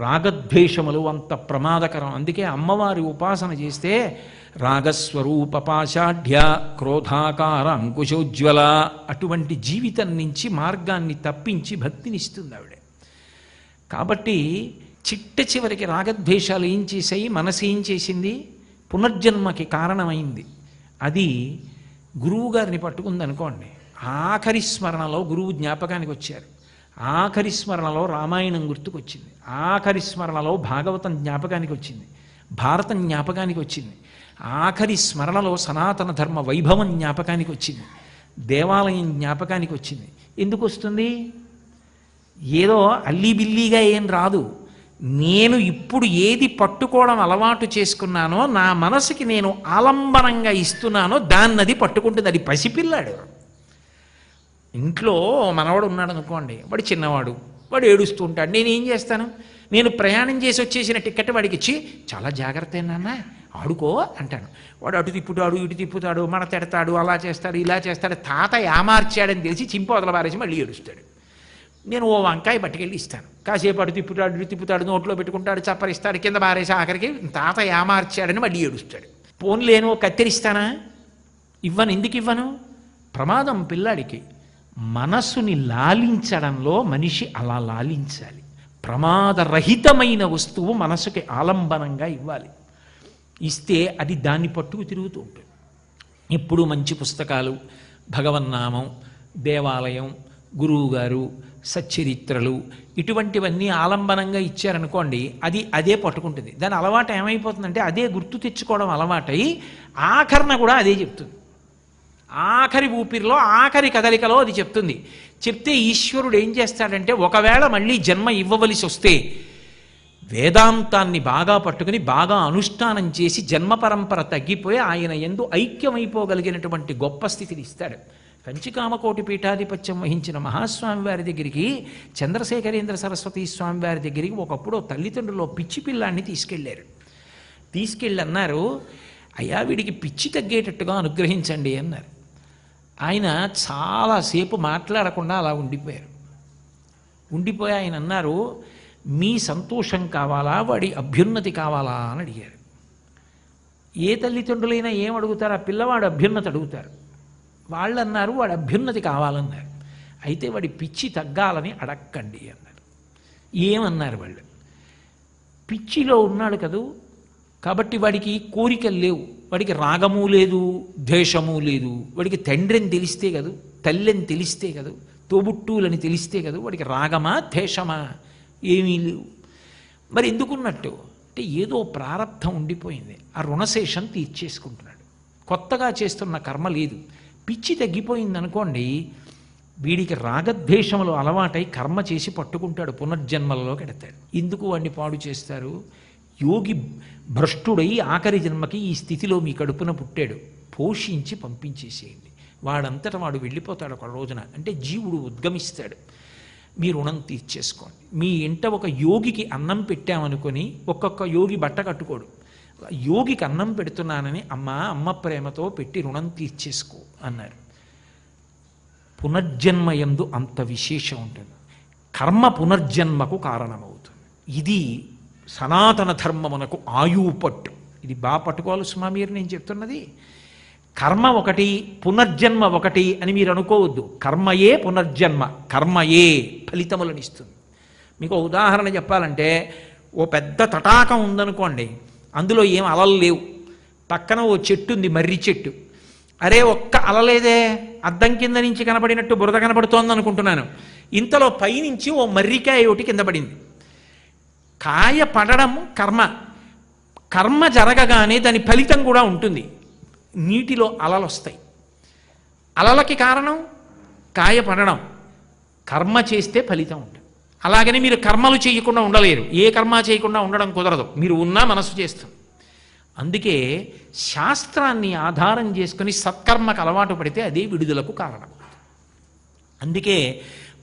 రాగద్వేషములు అంత ప్రమాదకరం. అందుకే అమ్మవారి ఉపాసన చేస్తే రాగస్వరూప పాషాఢ్య క్రోధాకార అంకుశోజ్వల అటువంటి జీవితం నుంచి మార్గాన్ని తప్పించి భక్తినిస్తుంది ఆవిడ. కాబట్టి చిట్ట చివరికి రాగద్వేషాలు ఏం చేశాయి, మనసు ఏం చేసింది, పునర్జన్మకి కారణమైంది. అది గురువుగారిని పట్టుకుందనుకోండి, ఆఖరి స్మరణలో గురువు జ్ఞాపకానికి వచ్చారు, ఆఖరి స్మరణలో రామాయణం గుర్తుకొచ్చింది, ఆఖరి స్మరణలో భాగవతం జ్ఞాపకానికి వచ్చింది, భారతం జ్ఞాపకానికి వచ్చింది, ఆఖరి స్మరణలో సనాతన ధర్మ వైభవం జ్ఞాపకానికి వచ్చింది, దేవాలయం జ్ఞాపకానికి వచ్చింది. ఎందుకు వస్తుంది? ఏదో అల్లీబిల్లీగా ఏం రాదు. నేను ఇప్పుడు ఏది పట్టుకోవడం అలవాటు చేసుకున్నానో, నా మనసుకి నేను ఆలంబనంగా ఇస్తున్నానో దాన్ని అది పట్టుకుంటుంది. అది పసిపిల్లాడు. ఇంట్లో మనవాడు ఉన్నాడు అనుకోండి, వాడు చిన్నవాడు, వాడు ఏడుస్తూ ఉంటాడు. నేను ఏం చేస్తాను? నేను ప్రయాణం చేసి వచ్చేసిన టికెట్ వాడికి ఇచ్చి చాలా జాగ్రత్త నాన్న ఆడుకో అంటాను. వాడు అటు తిప్పుతాడు, ఇటు తిప్పుతాడు, మన తిడతాడు, అలా చేస్తాడు, ఇలా చేస్తాడు. తాత యామార్చాడని తెలిసి చింపు వదల పారేసి మళ్ళీ ఏడుస్తాడు. నేను ఓ వంకాయ పట్టుకెళ్ళి ఇస్తాను. కాసేపు అటు తిప్పుతాడు, ఇటు తిప్పుతాడు, నోట్లో పెట్టుకుంటాడు, చప్పరిస్తాడు, కింద పారేసి ఆఖరికి తాత యామార్చాడని మళ్ళీ ఏడుస్తాడు. పోన్లేను కత్తిరిస్తానా? ఇవ్వను. ఎందుకు ఇవ్వను? ప్రమాదం పిల్లాడికి. మనస్సుని లాలించడంలో మనిషి అలా లాలించాలి. ప్రమాదరహితమైన వస్తువు మనసుకి ఆలంబనంగా ఇవ్వాలి. ఇస్తే అది దాన్ని పట్టుకు తిరుగుతూ ఉంటుంది. ఇప్పుడు మంచి పుస్తకాలు, భగవన్నామం, దేవాలయం, గురువుగారు, సచ్చరిత్రలు ఇటువంటివన్నీ ఆలంబనంగా ఇచ్చారనుకోండి, అది అదే పట్టుకుంటుంది. దాని అలవాటు ఏమైపోతుందంటే అదే గుర్తు తెచ్చుకోవడం అలవాటై ఆఖరణ కూడా అదే చెప్తుంది. ఆఖరి ఊపిరిలో, ఆఖరి కదలికలో అది చెప్తుంది. చెప్తే ఈశ్వరుడు ఏం చేస్తాడంటే, ఒకవేళ మళ్ళీ జన్మ ఇవ్వవలసి వస్తే వేదాంతాన్ని బాగా పట్టుకుని బాగా అనుష్ఠానం చేసి జన్మ పరంపర తగ్గిపోయి ఆయన యందు ఐక్యమైపోగలిగినటువంటి గొప్ప స్థితిని ఇస్తాడు. కంచికామకోటి పీఠాధిపత్యం వహించిన మహాస్వామి వారి దగ్గరికి, చంద్రశేఖరేంద్ర సరస్వతి స్వామి వారి దగ్గరికి ఒకప్పుడు తల్లిదండ్రులు పిచ్చి పిల్లాన్ని తీసుకెళ్లారు. తీసుకెళ్ళి అన్నారు, అయ్యా వీడికి పిచ్చి తగ్గేటట్టుగా అనుగ్రహించండి అన్నారు. ఆయన చాలాసేపు మాట్లాడకుండా అలా ఉండిపోయారు. ఉండిపోయి ఆయన అన్నారు, మీ సంతోషం కావాలా, వాడి అభ్యున్నతి కావాలా అని అడిగారు. ఏ తల్లిదండ్రులైనా ఏం అడుగుతారు? ఆ పిల్లవాడు అభ్యున్నతి అడుగుతారు. వాళ్ళు అన్నారు, వాడి అభ్యున్నతి కావాలన్నారు. అయితే వాడి పిచ్చి తగ్గాలని అడక్కండి అన్నారు. ఏమన్నారు వాళ్ళు? పిచ్చిలో ఉన్నాడు కదూ, కాబట్టి వాడికి కోరికలు లేవు, వాడికి రాగము లేదు, ద్వేషము లేదు. వాడికి తండ్రిని తెలిస్తే కదూ, తల్లిని తెలిస్తే కదూ, తోబుట్టులని తెలిస్తే కదూ, వాడికి రాగమా ద్వేషమా ఏమీ లేవు. మరి ఎందుకున్నట్టు అంటే ఏదో ప్రారంధం ఉండిపోయింది. ఆ రుణశేషం తీర్చేసుకుంటున్నాడు. కొత్తగా చేస్తున్న కర్మ లేదు. పిచ్చి తగ్గిపోయిందనుకోండి, వీడికి రాగద్వేషములు అలవాటై కర్మ చేసి పట్టుకుంటాడు, పునర్జన్మలలో కెడతాడు. ఎందుకు వాడిని పాడు చేస్తారు? యోగి భ్రష్టుడై ఆఖరి జన్మకి ఈ స్థితిలో మీ కడుపున పుట్టాడు, పోషించి పంపించేసేయండి. వాడంతటా వాడు వెళ్ళిపోతాడు ఒక రోజున. అంటే జీవుడు ఉద్గమిస్తాడు. మీ రుణం తీర్చేసుకోండి. మీ ఇంట ఒక యోగికి అన్నం పెట్టామనుకొని ఒక్కొక్క యోగి బట్ట కట్టుకోడు. యోగికి అన్నం పెడుతున్నానని అమ్మ ప్రేమతో పెట్టి రుణం తీర్చేసుకో అన్నారు. పునర్జన్మయందు అంత విశేషం ఉంటుంది. కర్మ పునర్జన్మకు కారణమవుతుంది. ఇది సనాతన ధర్మమునకు ఆయువు పట్టు. ఇది బాగా పట్టుకోవాలి సుమా. మీరు నేను చెప్తున్నది కర్మ ఒకటి, పునర్జన్మ ఒకటి అని మీరు అనుకోవద్దు. కర్మయే పునర్జన్మ, కర్మయే ఫలితములను ఇస్తుంది. మీకు ఉదాహరణ చెప్పాలంటే, ఓ పెద్ద తటాకం ఉందనుకోండి, అందులో ఏం అలలు లేవు, పక్కన ఓ చెట్టు ఉంది, మర్రి చెట్టు. అరే ఒక్క అలలేదే, అద్దం కింద నుంచి కనబడినట్టు బురద కనబడుతోంది అనుకుంటున్నాను. ఇంతలో పైనుంచి ఓ మర్రికాయ ఒకటి కింద పడింది. కాయ పడడం కర్మ, కర్మ జరగగానే దాని ఫలితం కూడా ఉంటుంది. నీటిలో అలలు వస్తాయి. అలలకి కారణం కాయ పడడం. కర్మ చేస్తే ఫలితం ఉంటుంది. అలాగని మీరు కర్మలు చేయకుండా ఉండలేరు. ఏ కర్మ చేయకుండా ఉండడం కుదరదు. మీరు ఉన్నా మనసు చేస్తుంది. అందుకే శాస్త్రాన్ని ఆధారం చేసుకుని సత్కర్మకు అలవాటు పడితే అదే విడుదలకు కారణం. అందుకే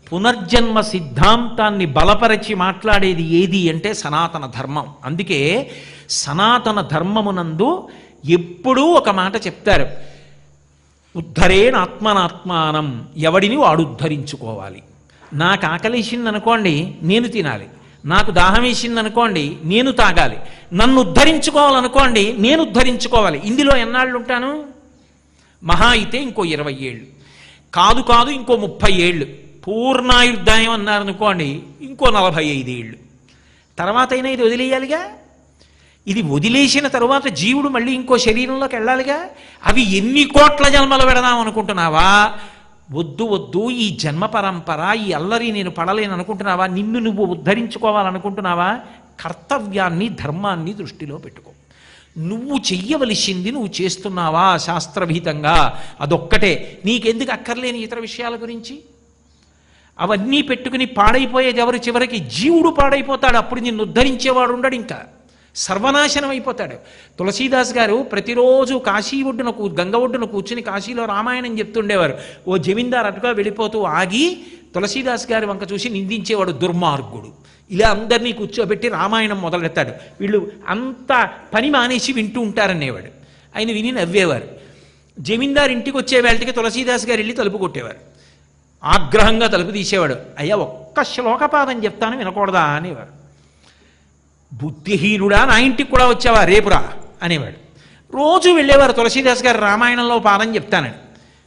పునర్జన్మ సిద్ధాంతాన్ని బలపరచి మాట్లాడేది ఏది అంటే సనాతన ధర్మం. అందుకే సనాతన ధర్మమునందు ఎప్పుడూ ఒక మాట చెప్తారు, ఉద్ధరేణాత్మనాత్మానం, ఎవడిని వాడు ఉద్ధరించుకోవాలి. నాకు ఆకలిసిందనుకోండి, నేను తినాలి. నాకు దాహం వేసిందనుకోండి, నేను తాగాలి. నన్ను ఉద్ధరించుకోవాలనుకోండి, నేను ఉద్ధరించుకోవాలి. ఇందులో ఎన్నాళ్ళు ఉంటాను? మహా అయితే ఇంకో 20 ఏళ్ళు, కాదు కాదు ఇంకో 30 ఏళ్ళు, పూర్ణాయుర్దాయం అన్నారనుకోండి ఇంకో 45 ఏళ్ళు. తర్వాత అయినా ఇది వదిలేయాలిగా. ఇది వదిలేసిన తరువాత జీవుడు మళ్ళీ ఇంకో శరీరంలోకి వెళ్ళాలిగా. అవి ఎన్ని కోట్ల జన్మలు పెడదాం అనుకుంటున్నావా? వద్దు వద్దు, ఈ జన్మ పరంపర, ఈ అల్లరి నేను పడలేను అనుకుంటున్నావా? నిన్ను నువ్వు ఉద్ధరించుకోవాలనుకుంటున్నావా? కర్తవ్యాన్ని, ధర్మాన్ని దృష్టిలో పెట్టుకో. నువ్వు చెయ్యవలసింది నువ్వు చేస్తున్నావా శాస్త్రవిహితంగా? అదొక్కటే. నీకెందుకు అక్కర్లేని ఇతర విషయాల గురించి? అవన్నీ పెట్టుకుని పాడైపోయేది ఎవరు? చివరికి జీవుడు పాడైపోతాడు. అప్పుడు నిన్ను ఉద్ధరించేవాడు ఉండడు, ఇంకా సర్వనాశనం అయిపోతాడు. తులసీదాస్ గారు ప్రతిరోజు కాశీ ఒడ్డున గంగ ఒడ్డున కూర్చుని కాశీలో రామాయణం చెప్తుండేవారు. ఓ జమీందారు అటుగా వెళ్ళిపోతూ ఆగి తులసీదాస్ గారి వంక చూసి నిందించేవాడు, దుర్మార్గుడు. ఇలా అందరినీ కూర్చోబెట్టి రామాయణం మొదలెడతాడు. వీళ్ళు అంత పని మానేసి వింటూ ఉంటారనేవాడు. ఆయన విని నవ్వేవారు. జమీందారు ఇంటికి వచ్చే వేళకి తులసీదాస్ గారు వెళ్ళి తలుపు కొట్టేవారు. ఆగ్రహంగా తలుపు తీసేవాడు. అయ్యా, ఒక్క శ్లోకపాదం చెప్తాను, వినకూడదా అనేవారు. బుద్ధిహీనుడా, నా ఇంటికి కూడా వచ్చావా, రేపురా అనేవాడు. రోజు వెళ్ళేవారు తులసీదాస్ గారు రామాయణంలో పాదం చెప్తానని.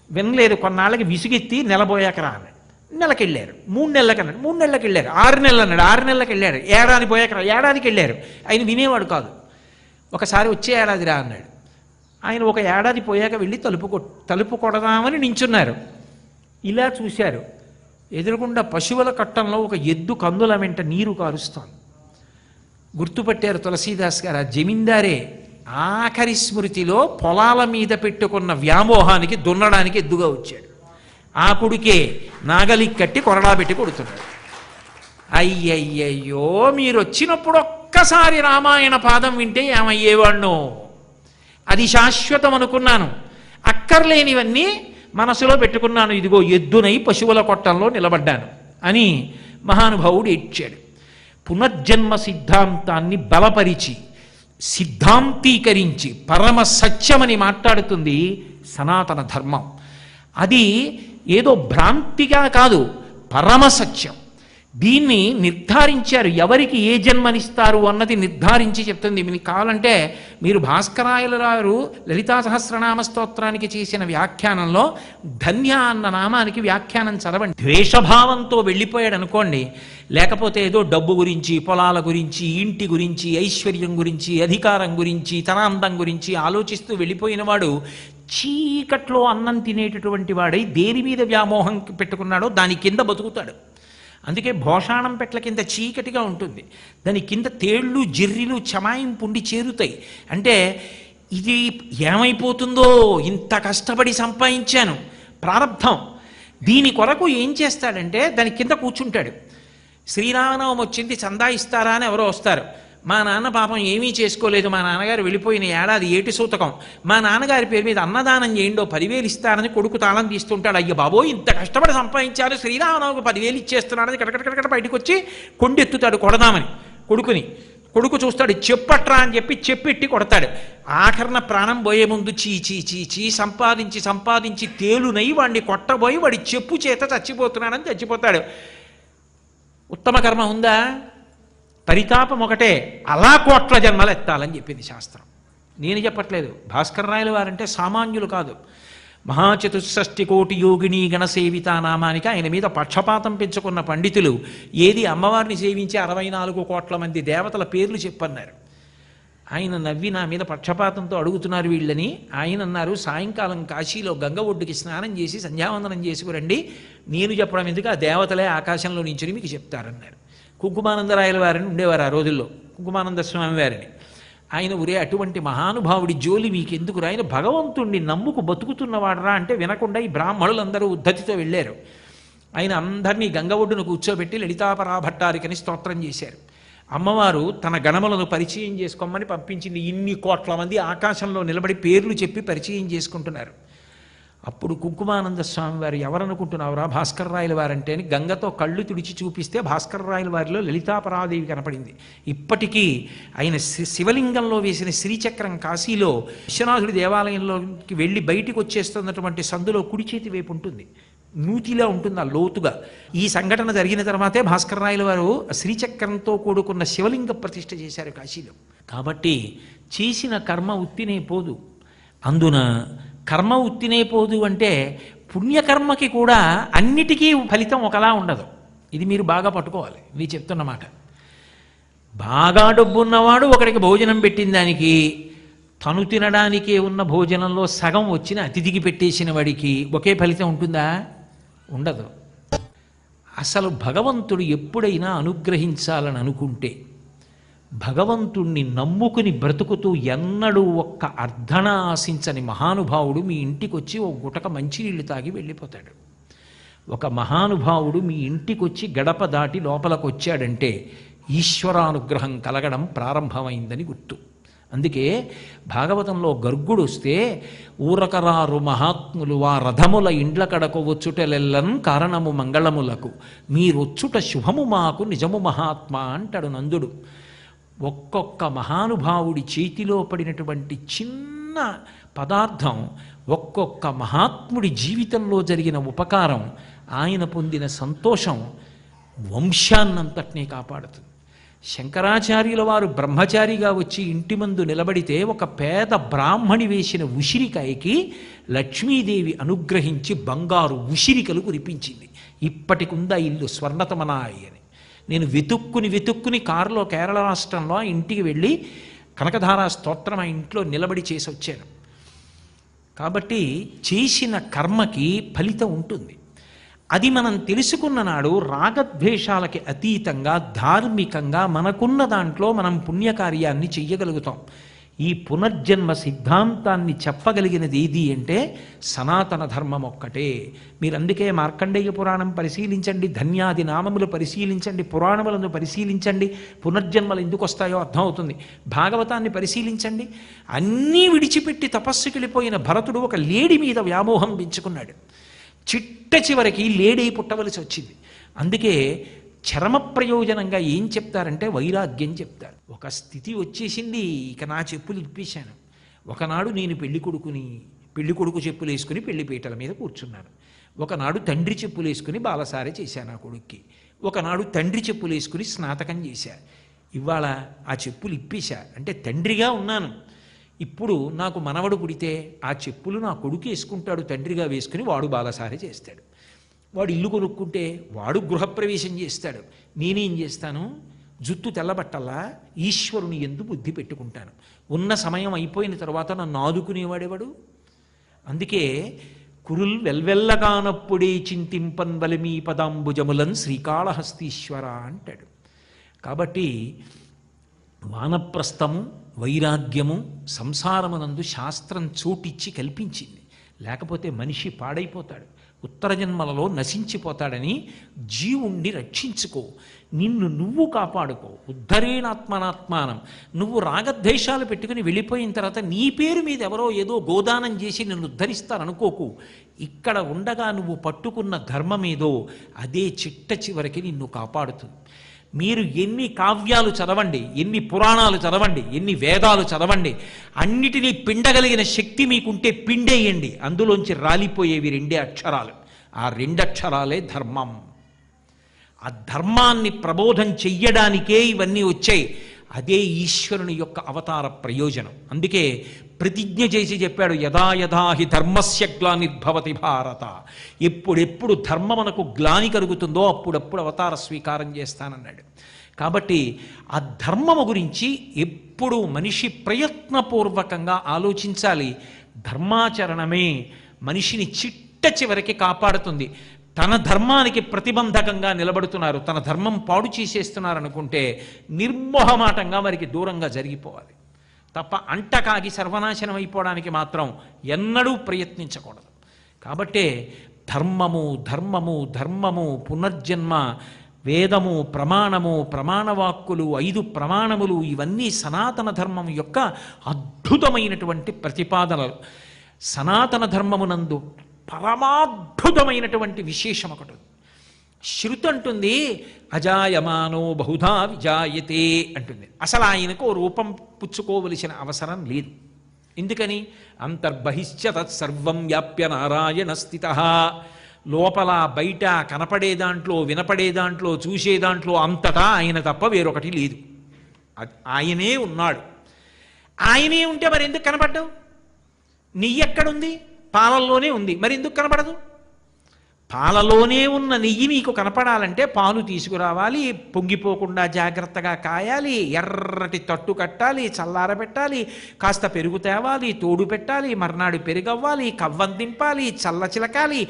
వినలేదు. కొన్నాళ్ళకి విసుగెత్తి నెలబోయాక రా అన్నాడు. నెలకి వెళ్ళారు. 3 నెలలకు అన్నాడు. 3 నెలలకు వెళ్ళారు. 6 నెలలు అన్నాడు. 6 నెలలకు వెళ్ళారు. ఏడాది పోయాక రా, ఏడాదికి వెళ్ళారు. ఆయన వినేవాడు కాదు. ఒకసారి వచ్చే ఏడాది రా అన్నాడు. ఆయన ఒక ఏడాది పోయాక వెళ్ళి తలుపు కొడదామని నించున్నారు. ఇలా చూశారు. ఎదురుకుండా పశువుల కట్టంలో ఒక ఎద్దు కందుల వెంట నీరు కారుస్తోంది. గుర్తుపట్టారు తులసీదాస్ గారు. ఆ జమీందారే ఆఖరి స్మృతిలో పొలాల మీద పెట్టుకున్న వ్యామోహానికి దున్నడానికి ఎద్దుగా వచ్చాడు. ఆ కొడుకే నాగలి కట్టి కొరడా పెట్టి కొడుతున్నాడు. అయ్యయ్యయ్యో, మీరు వచ్చినప్పుడు ఒక్కసారి రామాయణ పాదం వింటే ఏమయ్యేవాణ్ణో. అది శాశ్వతం అనుకున్నాను. అక్కర్లేనివన్నీ మనసులో పెట్టుకున్నాను. ఇదిగో ఎద్దునై పశువుల కొట్టంలో నిలబడ్డాను అని మహానుభావుడు ఏడ్చాడు. పునర్జన్మ సిద్ధాంతాన్ని బలపరిచి, సిద్ధాంతీకరించి, పరమ సత్యమని మాట్లాడుతుంది సనాతన ధర్మం. అది ఏదో భ్రాంతిగా కాదు, పరమ సత్యం. దీన్ని నిర్ధారించారు. ఎవరికి ఏ జన్మనిస్తారు అన్నది నిర్ధారించి చెప్తుంది. మీకు కావాలంటే మీరు భాస్కరాయల గారు లలితా సహస్రనామ స్తోత్రానికి చేసిన వ్యాఖ్యానంలో ధన్య అన్న నామానికి వ్యాఖ్యానం చదవండి. ద్వేషభావంతో వెళ్ళిపోయాడు అనుకోండి, లేకపోతే ఏదో డబ్బు గురించి, పొలాల గురించి, ఇంటి గురించి, ఐశ్వర్యం గురించి, అధికారం గురించి, తనాందం గురించి ఆలోచిస్తూ వెళ్ళిపోయిన వాడు చీకట్లో అన్నం తినేటటువంటి వాడై దేని మీద వ్యామోహం పెట్టుకున్నాడో దాని కింద బతుకుతాడు. అందుకే భోషాణం పెట్ల కింద చీకటిగా ఉంటుంది. దాని కింద తేళ్ళు, జిర్రిలు చమాయింపుండి చేరుతాయి. అంటే ఇది ఏమైపోతుందో, ఇంత కష్టపడి సంపాదించాను, ప్రారంధం. దీని కొరకు ఏం చేస్తాడంటే దాని కింద కూర్చుంటాడు. శ్రీరామనవమి వచ్చింది, చందా ఇస్తారా అని ఎవరో వస్తారు. మా నాన్న పాపం ఏమీ చేసుకోలేదు, మా నాన్నగారు వెళ్ళిపోయిన ఏడాది ఏటి సూతకం, మా నాన్నగారి పేరు మీద అన్నదానం చేయండో 10,000 ఇస్తారని కొడుకు తాళం తీస్తుంటాడు. అయ్య బాబో, ఇంత కష్టపడి సంపాదించారు, శ్రీరామనవమికి 10,000 ఇచ్చేస్తున్నాడని కటకట బయటకు వచ్చి కొండెత్తుతాడు కొడదామని. కొడుకు చూస్తాడు, చెప్పట్రా అని చెప్పి చెప్పెట్టి కొడతాడు. ఆఖరణ ప్రాణం పోయే ముందు చీ చీ చీ చీ సంపాదించి తేలునై వాడిని కొట్టబోయి వాడి చెప్పు చేత చచ్చిపోతున్నాడని చచ్చిపోతాడు. ఉత్తమ కర్మ ఉందా? పరితాపం ఒకటే. అలా కోట్ల జన్మలు ఎత్తాలని చెప్పింది శాస్త్రం. నేను చెప్పట్లేదు. భాస్కర్ రాయల వారంటే సామాన్యులు కాదు. మహాచతుషష్టి కోటి యోగిని గణసేవిత నామానికి ఆయన మీద పక్షపాతం పెంచుకున్న పండితులు ఏది అమ్మవారిని సేవించి 64 కోట్ల మంది దేవతల పేర్లు చెప్పన్నారు. ఆయన నవ్వి నా మీద పక్షపాతంతో అడుగుతున్నారు వీళ్ళని. ఆయన అన్నారు, సాయంకాలం కాశీలో గంగ ఒడ్డుకి స్నానం చేసి సంధ్యావందనం చేసుకురండి, నేను చెప్పడం ఎందుకు, ఆ దేవతలే ఆకాశంలో నించుని మీకు చెప్తారన్నారు. కుంకుమానందరాయల వారిని ఉండేవారు ఆ రోజుల్లో, కుంకుమానంద స్వామి వారిని. ఆయన ఒరే అటువంటి మహానుభావుడి జోలి మీకెందుకు, ఆయన భగవంతుణ్ణి నమ్ముకు బతుకుతున్నవాడరా అంటే వినకుండా ఈ బ్రాహ్మణులందరూ ఉద్ధతితో వెళ్ళారు. ఆయన అందరినీ గంగ ఒడ్డును కూర్చోబెట్టి లలితాపరాభట్టారికని స్తోత్రం చేశారు. అమ్మవారు తన గణములను పరిచయం చేసుకోమని పంపించింది. ఇన్ని కోట్ల మంది ఆకాశంలో నిలబడి పేర్లు చెప్పి పరిచయం చేసుకుంటున్నారు. అప్పుడు కుంకుమానంద స్వామి వారు ఎవరనుకుంటున్నావురా భాస్కర్ రాయల వారంటే అని గంగతో కళ్ళు తుడిచి చూపిస్తే భాస్కర్ రాయల వారిలో లలితాపరాదేవి కనపడింది. ఇప్పటికీ ఆయన శివలింగంలో వేసిన శ్రీచక్రం కాశీలో విశ్వనాథుడి దేవాలయంలోకి వెళ్ళి బయటికి వచ్చేస్తున్నటువంటి సందులో కుడి చేతి వైపు ఉంటుంది. నూతిలా ఉంటుంది ఆ లోతుగా. ఈ సంఘటన జరిగిన తర్వాతే భాస్కర రాయల వారు శ్రీచక్రంతో కూడుకున్న శివలింగ ప్రతిష్ఠ చేశారు కాశీలో. కాబట్టి చేసిన కర్మ ఉత్తినే పోదు. అందున కర్మ ఉత్తినే పోదు అంటే పుణ్యకర్మకి కూడా అన్నిటికీ ఫలితం ఒకలా ఉండదు. ఇది మీరు బాగా పట్టుకోవాలి. నేను చెప్తున్నమాట. బాగా డబ్బున్నవాడు ఒకడికి భోజనం పెట్టిన దానికి తను తినడానికే ఉన్న భోజనంలో సగం వచ్చిన అతిథికి పెట్టేసిన వాడికి ఒకే ఫలితం ఉంటుందా? ఉండదు. అసలు భగవంతుడు ఎప్పుడైనా అనుగ్రహించాలని అనుకుంటే భగవంతుణ్ణి నమ్ముకుని బ్రతుకుతూ ఎన్నడూ ఒక్క అర్ధన ఆశించని మహానుభావుడు మీ ఇంటికి వచ్చి ఓ గుటక మంచినీళ్ళు తాగి వెళ్ళిపోతాడు. ఒక మహానుభావుడు మీ ఇంటికి వచ్చి గడప దాటి లోపలికి వచ్చాడంటే ఈశ్వరానుగ్రహం కలగడం ప్రారంభమైందని గుర్తు. అందుకే భాగవతంలో గర్గుడు వస్తే ఊరకరారు మహాత్ములు వా రథముల ఇండ్ల కడకు వచ్చుటలెల్లన్ కారణము మంగళములకు మీరొచ్చుట శుభము మాకు నిజము మహాత్మా అంటాడు నందుడు. ఒక్కొక్క మహానుభావుడి చేతిలో పడినటువంటి చిన్న పదార్థం, ఒక్కొక్క మహాత్ముడి జీవితంలో జరిగిన ఉపకారం, ఆయన పొందిన సంతోషం వంశాన్నంతటినీ కాపాడుతుంది. శంకరాచార్యుల వారు బ్రహ్మచారిగా వచ్చి ఇంటి ముందు నిలబడితే ఒక పేద బ్రాహ్మణి వేసిన ఉసిరికాయకి లక్ష్మీదేవి అనుగ్రహించి బంగారు ఉసిరికలు కురిపించింది. ఇప్పటికుందా ఇల్లు స్వర్ణతమనాయి అని. నేను వెతుక్కుని కారులో కేరళ రాష్ట్రంలో ఇంటికి వెళ్ళి కనకధారా స్తోత్రం ఆ ఇంట్లో నిలబడి చేసి వచ్చాను. కాబట్టి చేసిన కర్మకి ఫలితం ఉంటుంది. అది మనం తెలుసుకున్న నాడు రాగద్వేషాలకి అతీతంగా ధార్మికంగా మనకున్న దాంట్లో మనం పుణ్యకార్యాన్ని చెయ్యగలుగుతాం. ఈ పునర్జన్మ సిద్ధాంతాన్ని చెప్పగలిగినది ఏది అంటే సనాతన ధర్మం ఒక్కటే. మీరు అందుకే మార్కండేయ పురాణం పరిశీలించండి, ధన్యాది నామములు పరిశీలించండి, పురాణములను పరిశీలించండి, పునర్జన్మలు ఎందుకు వస్తాయో అర్థమవుతుంది. భాగవతాన్ని పరిశీలించండి. అన్నీ విడిచిపెట్టి తపస్సుకి వెళ్ళిపోయిన భరతుడు ఒక లేడి మీద వ్యామోహం పెంచుకున్నాడు. చిట్ట చివరికి లేడీ పుట్టవలసి వచ్చింది. అందుకే చరమ ప్రయోజనంగా ఏం చెప్తారంటే వైరాగ్యం చెప్తారు. ఒక స్థితి వచ్చేసింది, ఇక నా చెప్పులు ఇప్పేశాను. ఒకనాడు నేను పెళ్లి కొడుకు చెప్పులు వేసుకుని పెళ్లిపీటల మీద కూర్చున్నాను. ఒకనాడు తండ్రి చెప్పులు వేసుకుని బాలసారి చేశాను ఆ కొడుక్కి. ఒకనాడు తండ్రి చెప్పులు వేసుకుని స్నాతకం చేశా. ఇవాళ ఆ చెప్పులు ఇప్పేశా అంటే తండ్రిగా ఉన్నాను. ఇప్పుడు నాకు మనవడు పుడితే ఆ చెప్పులు నా కొడుకు వేసుకుంటాడు, తండ్రిగా వేసుకుని వాడు బాలసారి చేస్తాడు. వాడు ఇల్లు కొనుక్కుంటే వాడు గృహప్రవేశం చేస్తాడు. నేనేం చేస్తాను? జుత్తు తెల్లబట్టల్లా ఈశ్వరుని ఎందు బుద్ధి పెట్టుకుంటాను. ఉన్న సమయం అయిపోయిన తర్వాత నన్ను ఆదుకునేవాడేవాడు. అందుకే కురుల్ వెల్వెల్లగానప్పుడే చింతింపన్ బలిమీ పదాంబుజములన్ శ్రీకాళహస్తీశ్వర అంటాడు. కాబట్టి వానప్రస్థము, వైరాగ్యము సంసారమునందు శాస్త్రం చోటిచ్చి కల్పించింది. లేకపోతే మనిషి పాడైపోతాడు, ఉత్తర జన్మలలో నశించిపోతాడని జీవుణ్ణి రక్షించుకో, నిన్ను నువ్వు కాపాడుకో. ఉద్ధరేణాత్మనాత్మానం. నువ్వు రాగద్వేషాలు పెట్టుకుని వెళ్ళిపోయిన తర్వాత నీ పేరు మీద ఎవరో ఏదో గోదానం చేసి నిన్ను ఉద్ధరిస్తారనుకోకు. ఇక్కడ ఉండగా నువ్వు పట్టుకున్న ధర్మమేదో అదే చిట్ట చివరికి నిన్ను కాపాడుతుంది. మీరు ఎన్ని కావ్యాలు చదవండి, ఎన్ని పురాణాలు చదవండి, ఎన్ని వేదాలు చదవండి, అన్నిటినీ పిండగలిగిన శక్తి మీకుంటే పిండేయండి. అందులోంచి రాలిపోయేవి రెండే అక్షరాలు. ఆ రెండక్షరాలే ధర్మం. ఆ ధర్మాన్ని ప్రబోధం చెయ్యడానికే ఇవన్నీ వచ్చాయి. అదే ఈశ్వరుని యొక్క అవతార ప్రయోజనం. అందుకే ప్రతిజ్ఞ చేసి చెప్పాడు, యదా యదా హి ధర్మస్య గ్లానిర్భవతి భారత. ఎప్పుడెప్పుడు ధర్మమునకు గ్లాని కలుగుతుందో అప్పుడప్పుడు అవతార స్వీకారం చేస్తానన్నాడు. కాబట్టి ఆ ధర్మము గురించి ఎప్పుడు మనిషి ప్రయత్నపూర్వకంగా ఆలోచించాలి. ధర్మాచరణమే మనిషిని చిట్ట చివరికి కాపాడుతుంది. తన ధర్మానికి ప్రతిబంధకంగా నిలబడుతున్నారు, తన ధర్మం పాడు చేసేస్తున్నారు అనుకుంటే నిర్మోహమాటంగా వారికి దూరంగా జరిగిపోవాలి తప్ప అంటకాగి సర్వనాశనం అయిపోవడానికి మాత్రం ఎన్నడూ ప్రయత్నించకూడదు. కాబట్టే ధర్మము ధర్మము ధర్మము పునర్జన్మ, వేదము, ప్రమాణము, ప్రమాణవాక్కులు, 5 ప్రమాణములు, ఇవన్నీ సనాతన ధర్మం యొక్క అద్భుతమైనటువంటి ప్రతిపాదనలు. సనాతన ధర్మమునందు పరమాద్భుతమైనటువంటి విశేషం ఒకటి. శృతి అంటుంది అజాయమానో బహుధా విజాయతే అంటుంది. అసలు ఆయనకు రూపం పుచ్చుకోవలసిన అవసరం లేదు. ఎందుకని? అంతర్బహిశ్చ తత్సర్వం వ్యాప్య నారాయణ స్థితః. లోపల బయట కనపడే దాంట్లో వినపడే దాంట్లో చూసే దాంట్లో అంతటా ఆయన తప్ప వేరొకటి లేదు. ఆయనే ఉన్నాడు. ఆయనే ఉంటే మరి ఎందుకు కనపడ్డావు? నెయ్యి ఎక్కడుంది? పాలల్లోనే ఉంది. మరి ఎందుకు కనపడదు? పాలలోనే ఉన్న నెయ్యి నీకు కనపడాలంటే పాలు తీసుకురావాలి, పొంగిపోకుండా జాగ్రత్తగా కాయాలి, ఎర్రటి తట్టు కట్టాలి, చల్లారబెట్టాలి, కాస్త పెరుగు తేవాలి, తోడు పెట్టాలి, మర్నాడు పెరుగవ్వాలి, కవ్వం దింపాలి, చల్ల చిలకాలి,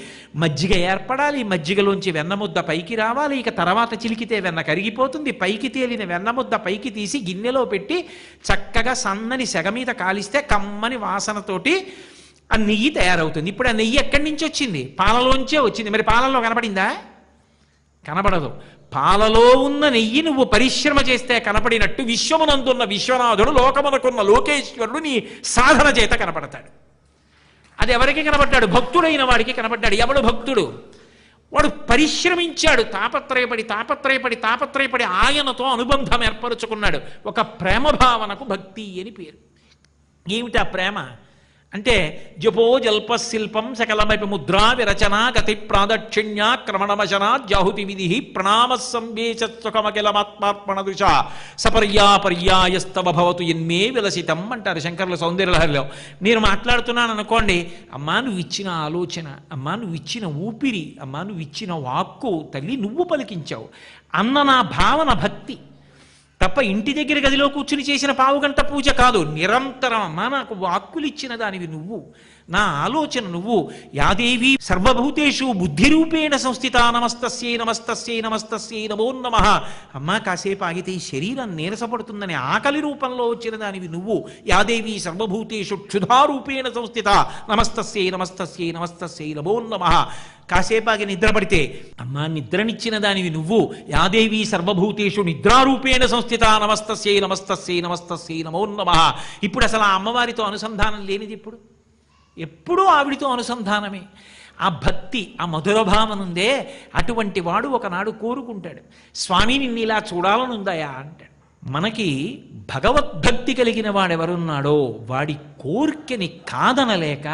మజ్జిగ ఏర్పడాలి, మజ్జిగలోంచి వెన్నముద్ద పైకి రావాలి, ఇక తర్వాత చిలికితే వెన్న కరిగిపోతుంది, పైకి తేలిన వెన్నముద్ద పైకి తీసి గిన్నెలో పెట్టి చక్కగా సన్నని సెగ మీద కాలిస్తే కమ్మని వాసనతోటి ఆ నెయ్యి తయారవుతుంది. ఇప్పుడు ఆ నెయ్యి ఎక్కడి నుంచి వచ్చింది? పాలలోంచే వచ్చింది. మరి పాలల్లో కనపడిందా? కనపడదు. పాలలో ఉన్న నెయ్యి నువ్వు పరిశ్రమ చేస్తే కనపడినట్టు విశ్వమునందున్న విశ్వనాథుడు, లోకమునకున్న లోకేశ్వరుడు నీ సాధన చేత కనపడతాడు. అది ఎవరికి కనపడ్డాడు? భక్తుడైన వాడికి కనపడ్డాడు. ఎవడు భక్తుడు? వాడు పరిశ్రమించాడు, తాపత్రయపడి తాపత్రయపడి తాపత్రయపడి ఆయనతో అనుబంధం ఏర్పరుచుకున్నాడు. ఒక ప్రేమ భావనకు భక్తి అని పేరు. ఏమిటా ప్రేమ అంటే? జపో జల్పశిల్పం సకలమపి ముద్రా విరచన గతి ప్రాదక్షిణ్యాక్రమణమశనా జాహుతి విధి ప్రణామ సంవేశసుఖమఖిలమాత్మార్పణ దృశ సపర్యాపర్యాయస్తవ భవతు ఎన్మే విలసితం అంటారు శంకరుల సౌందర్యలహరిలో. నేను మాట్లాడుతున్నాను అనుకోండి, అమ్మా నువ్వు ఇచ్చిన ఆలోచన, అమ్మా నువ్వు ఇచ్చిన ఊపిరి, అమ్మా నువ్వు ఇచ్చిన వాక్కు తల్లి నువ్వు పలికించావు అన్న నా భావన భక్తి తప్ప ఇంటి దగ్గర గదిలో కూర్చుని చేసిన పావుగంట పూజ కాదు. నిరంతరం అమ్మా నాకు వాక్కులు ఇచ్చిన దానివి నువ్వు, నా ఆలోచన నువ్వు. యాదేవి సర్వభూతేషు బుద్ధిరూపేణ సంస్థిత నమస్తస్యై నమస్తస్యై నమస్తస్యై నమో నమః. అమ్మా కాసేపు ఆగితే ఈ శరీరం నీరసపడుతుందని ఆకలి రూపంలో వచ్చిన దానివి నువ్వు. యాదేవి సర్వభూతేషు క్షుధారూపేణ సంస్థిత నమస్తస్యై నమస్తస్యై నమస్తస్యై నమో నమః. కాసేపాగి నిద్రపడితే అమ్మా నిద్రనిచ్చిన దానివి నువ్వు. యాదేవి సర్వభూతేషు నిద్రారూపేణ సంస్థిత నమస్తస్యై నమస్తస్యై నమస్తస్యై నమో నమః. ఇప్పుడు అసలు ఆ అమ్మవారితో అనుసంధానం లేనిది ఎప్పుడూ ఆవిడితో అనుసంధానమే. ఆ భక్తి, ఆ మధుర భావన ఉందే, అటువంటి వాడు ఒకనాడు కోరుకుంటాడు, స్వామి నిన్ను ఇలా చూడాలనుందయా అంటాడు. మనకి భగవద్భక్తి కలిగిన వాడెవరున్నాడో వాడి కోరికని కాదనలేక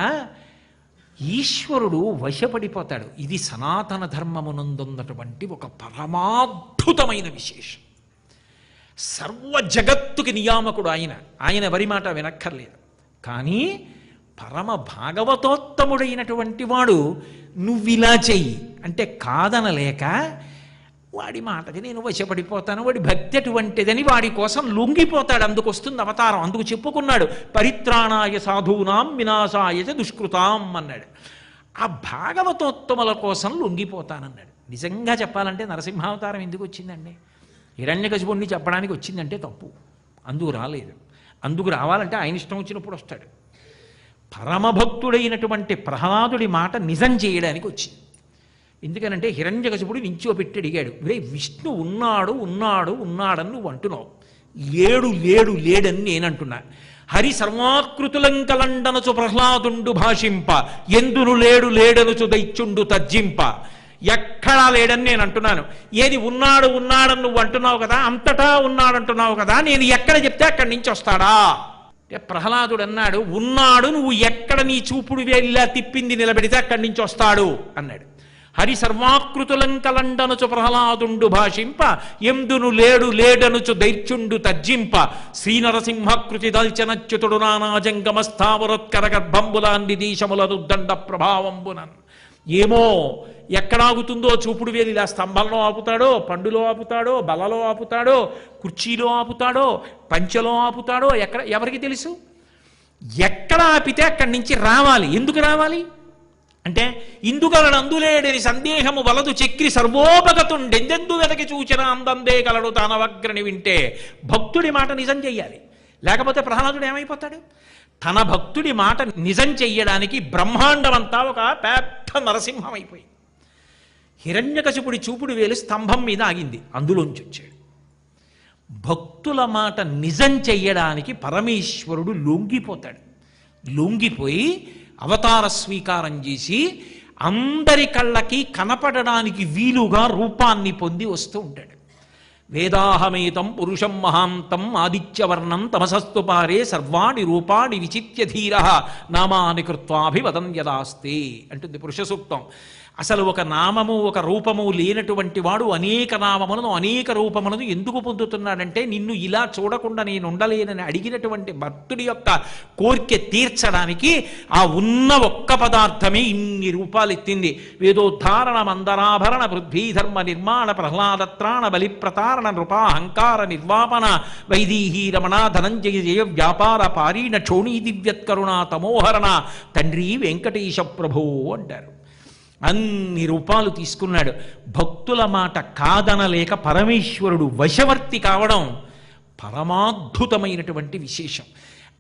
ఈశ్వరుడు వశపడిపోతాడు. ఇది సనాతన ధర్మమునందున్నటువంటి ఒక పరమాద్భుతమైన విశేషం. సర్వ జగత్తుకి నియామకుడు ఆయన ఎవరి మాట వినక్కర్లేదు. కానీ పరమ భాగవతోత్తముడైనటువంటి వాడు నువ్విలా చెయ్యి అంటే కాదనలేక వాడి మాటకి నేను వశపడిపోతాను, వాడి భక్తి అటువంటిదని వాడి కోసం లొంగిపోతాడు. అందుకు వస్తుంది అవతారం. అందుకు చెప్పుకున్నాడు పరిత్రాణాయ సాధూనాం వినాశాయ చ దుష్కృతాం అన్నాడు. ఆ భాగవతోత్తముల కోసం లొంగిపోతానన్నాడు. నిజంగా చెప్పాలంటే నరసింహావతారం ఎందుకు వచ్చిందండి? హిరణ్యకశిపుణ్ణి చెప్పడానికి వచ్చిందంటే తప్పు. అందుకు రాలేదు. అందుకు రావాలంటే ఆయన ఇష్టం వచ్చినప్పుడు వస్తాడు. పరమభక్తుడైనటువంటి ప్రహ్లాదుడి మాట నిజం చేయడానికి వచ్చింది. ఎందుకనంటే హిరణ్యకశిపుడు నించోపెట్టి అడిగాడు, రే విష్ణు ఉన్నాడు ఉన్నాడు ఉన్నాడని నువ్వు అంటున్నావు, లేడు లేడు లేడని నేనంటున్నా. హరి సర్వాకృతులంకలండనచు ప్రహ్లాదుండు భాషింప ఎందును లేడు లేడనుచు దైత్యుండు తర్జింప. ఎక్కడా లేడని నేను అంటున్నాను. ఏది ఉన్నాడు ఉన్నాడని నువ్వు అంటున్నావు కదా, అంతటా ఉన్నాడంటున్నావు కదా, నేను ఎక్కడ చెప్తే అక్కడి నుంచి వస్తాడా? ప్రహ్లాదుడు అన్నాడు, ఉన్నాడు, నువ్వు ఎక్కడ నీ చూపుడు వేలిలా తిప్పింది నిలబెడితే అక్కడి నుంచి వస్తాడు అన్నాడు. హరి సర్వాకృతులంకలండనుచు ప్రహ్లాదుండు భాషింప ఎందును లేడు లేడనుచు దైత్యుండు తర్జింప. శ్రీనరసింహకృతి దల్చనచ్యుతుడు నానాజంగమస్థావరోత్కర గర్భంబులాంది దీశముల రుద్దండ ప్రభావంబునన్. ఏమో ఎక్కడాగుతుందో చూపుడు వేలు, ఇలా స్తంభంలో ఆపుతాడో, పండులో ఆపుతాడో, బలలో ఆపుతాడో, కుర్చీలో ఆపుతాడో, పంచెలో ఆపుతాడో, ఎవరికి తెలుసు? ఎక్కడ ఆపితే అక్కడి నుంచి రావాలి. ఎందుకు రావాలి అంటే ఇందుగలడు అందులేడని సందేహము వలదు చక్రి సర్వోపగతుండెందెందు వెదకి చూచిన అందందే గలడు తానవగ్రని వింటే. భక్తుడి మాట నిజం చెయ్యాలి, లేకపోతే ప్రహ్లాదుడు ఏమైపోతాడు? తన భక్తుడి మాట నిజం చెయ్యడానికి బ్రహ్మాండమంతా ఒక పెద్ద నరసింహం అయిపోయింది. హిరణ్యకశిపుడి చూపుడు వేలు స్తంభం మీద ఆగింది, అందులోంచి వచ్చాడు. భక్తుల మాట నిజం చెయ్యడానికి పరమేశ్వరుడు లొంగిపోతాడు. లొంగిపోయి అవతార స్వీకారం చేసి అందరి కళ్ళకి కనపడడానికి వీలుగా రూపాన్ని పొంది వస్తూ ఉంటాడు. వేదాహమేతం పురుషం మహాంతం ఆదిత్యవర్ణం తమసస్తు పారే సర్వాణి రూపాణి విచిత్య ధీర నామాని కృత్వాభివదన్ యదాస్తే అంటుంది పురుష సూక్తం. అసలు ఒక నామము ఒక రూపము లేనటువంటి వాడు అనేక నామములను అనేక రూపములను ఎందుకు పొందుతున్నాడంటే నిన్ను ఇలా చూడకుండా నేను ఉండలేనని అడిగినటువంటి భక్తుడి యొక్క కోరిక తీర్చడానికి ఆ ఉన్న ఒక్క పదార్థమే ఇన్ని రూపాలు ఎత్తింది. వేదోద్ధారణ మందరాభరణ పృథ్వీధర్మ నిర్మాణ ప్రహ్లాదత్రాణ బలిప్రతారణ నృపాహంకార నిర్వాపన వైదీహీ రమణ ధనంజయ జయ వ్యాపార పారీణ క్షోణీ దివ్యత్కరుణ తమోహరణ తండ్రి వెంకటేశ ప్రభో అంటారు. అన్ని రూపాలు తీసుకున్నాడు. భక్తుల మాట కాదనలేక పరమేశ్వరుడు వశవర్తి కావడం పరమాద్భుతమైనటువంటి విశేషం.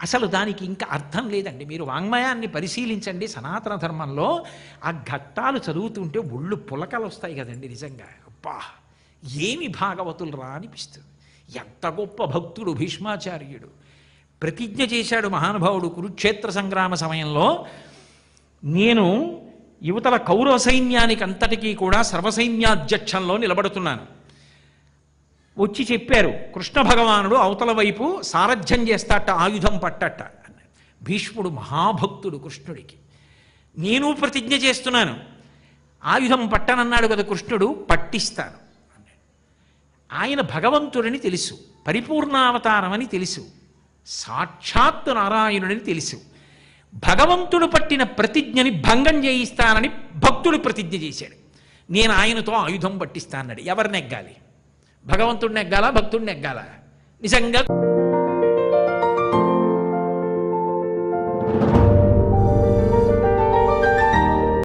అసలు దానికి ఇంకా అర్థం లేదండి. మీరు వాంగ్మయాన్ని పరిశీలించండి. సనాతన ధర్మంలో ఆ ఘట్టాలు చదువుతుంటే ఒళ్ళు పులకలు వస్తాయి కదండి. నిజంగా అబ్బా ఏమి భాగవతులు రా అనిపిస్తుంది. ఎంత గొప్ప భక్తుడు భీష్మాచార్యుడు. ప్రతిజ్ఞ చేశాడు మహానుభావుడు కురుక్షేత్ర సంగ్రామ సమయంలో, నేను యువతల కౌరవ సైన్యానికి అంతటికీ కూడా సర్వసైన్యాధ్యక్షంలో నిలబడుతున్నాను. వచ్చి చెప్పారు కృష్ణ భగవానుడు అవతల వైపు సారథ్యం చేస్తాట, ఆయుధం పట్టట. భీష్ముడు మహాభక్తుడు కృష్ణుడికి. నేను ప్రతిజ్ఞ చేస్తున్నాను, ఆయుధం పట్టనన్నాడు కదా కృష్ణుడు, పట్టిస్తాను. ఆయన భగవంతుడని తెలుసు, పరిపూర్ణావతారమని తెలుసు, సాక్షాత్తు నారాయణుడని తెలుసు. భగవంతుడు పట్టిన ప్రతిజ్ఞని భంగం చేయిస్తానని భక్తుడు ప్రతిజ్ఞ చేశాడు. నేను ఆయనతో ఆయుధం పట్టిస్తానన్నాడు. ఎవరు నెగ్గాలి? భగవంతుడు నెగ్గాలా, భక్తుడు నెగ్గాలా? నిజంగా